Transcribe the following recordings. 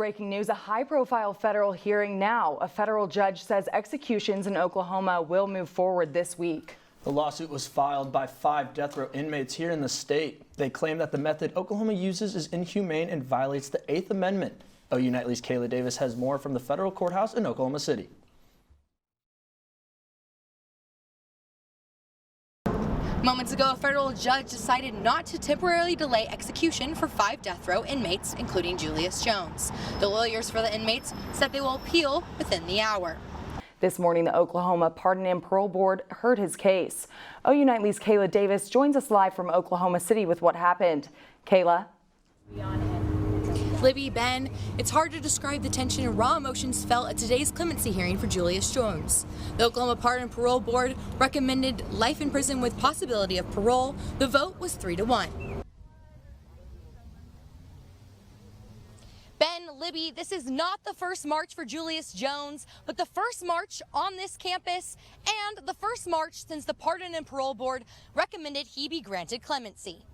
breaking news, a high-profile federal hearing now. A federal judge says executions in Oklahoma will move forward this week. The lawsuit was filed by 5 death row inmates here in the state. They claim that the method Oklahoma uses is inhumane and violates the 8th Amendment. OU Nightly's Kayla Davis has more from the federal courthouse in Oklahoma City. Moments ago, a federal judge decided not to temporarily delay execution for 5 death row inmates, including Julius Jones. The lawyers for the inmates said they will appeal within the hour. This morning, the Oklahoma Pardon and Parole Board heard his case. OU Nightly's Kayla Davis joins us live from Oklahoma City with what happened. Kayla? Libby, Ben, it's hard to describe the tension and raw emotions felt at today's clemency hearing for Julius Jones. The Oklahoma Pardon and Parole Board recommended life in prison with possibility of parole. The vote was 3-1. Ben, Libby, this is not the first march for Julius Jones, but the first march on this campus and the first march since the Pardon and Parole Board recommended he be granted clemency.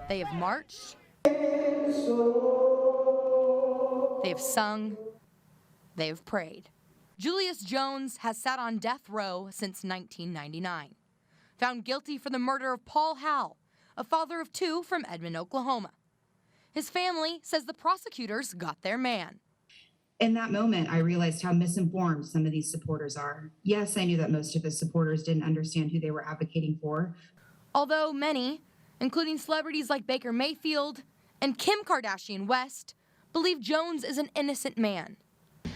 They have marched, they have sung, they have prayed. Julius Jones has sat on death row since 1999. Found guilty for the murder of Paul Howell, a father of 2 from Edmond, Oklahoma. His family says the prosecutors got their man. In that moment, I realized how misinformed some of these supporters are. Yes, I knew that most of the supporters didn't understand who they were advocating for. Although many, including celebrities like Baker Mayfield and Kim Kardashian West, believe Jones is an innocent man.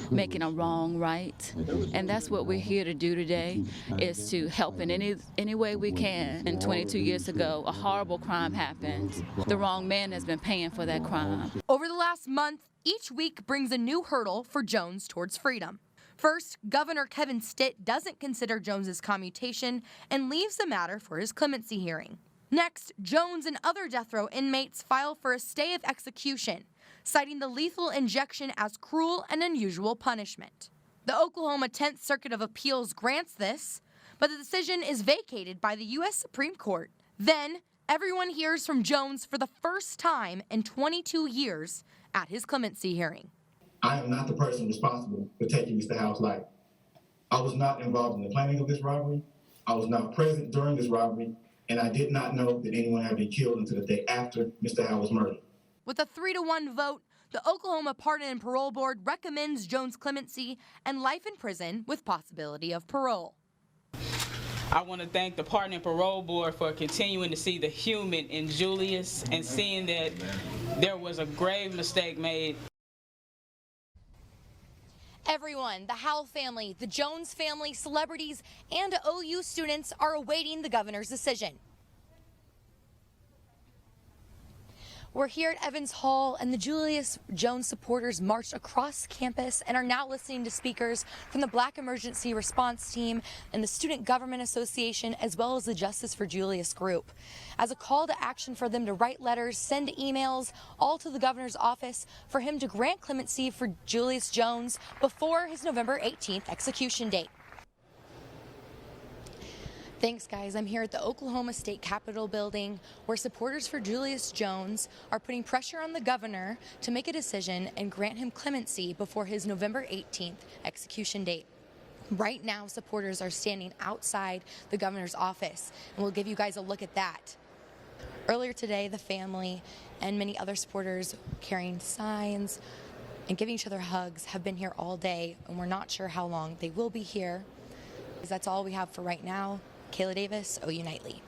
Making a wrong right, and that's what we're here to do today, is to help in any way we can. And 22 years ago, a horrible crime happened. The wrong man has been paying for that crime. Over the last month, each week brings a new hurdle for Jones towards freedom. First, Governor Kevin Stitt doesn't consider Jones's commutation and leaves the matter for his clemency hearing. Next, Jones and other death row inmates file for a stay of execution, citing the lethal injection as cruel and unusual punishment. The Oklahoma 10th Circuit of Appeals grants this, but the decision is vacated by the U.S. Supreme Court. Then, everyone hears from Jones for the first time in 22 years at his clemency hearing. I am not the person responsible for taking Mr. Howell's life. I was not involved in the planning of this robbery. I was not present during this robbery, and I did not know that anyone had been killed until the day after Mr. Howell was murdered. With a 3-1 vote, the Oklahoma Pardon and Parole Board recommends Jones clemency and life in prison with possibility of parole. I want to thank the Pardon and Parole Board for continuing to see the human in Julius and seeing that there was a grave mistake made. Everyone, the Howell family, the Jones family, celebrities, and OU students are awaiting the governor's decision. We're here at Evans Hall, and the Julius Jones supporters marched across campus and are now listening to speakers from the Black Emergency Response Team and the Student Government Association, as well as the Justice for Julius group, as a call to action for them to write letters, send emails, all to the governor's office for him to grant clemency for Julius Jones before his November 18th execution date. Thanks, guys. I'm here at the Oklahoma State Capitol building, where supporters for Julius Jones are putting pressure on the governor to make a decision and grant him clemency before his November 18th execution date. Right now, supporters are standing outside the governor's office, and we'll give you guys a look at that. Earlier today, the family and many other supporters carrying signs and giving each other hugs have been here all day, and we're not sure how long they will be here. That's all we have for right now. Kayla Davis, OU Nightly.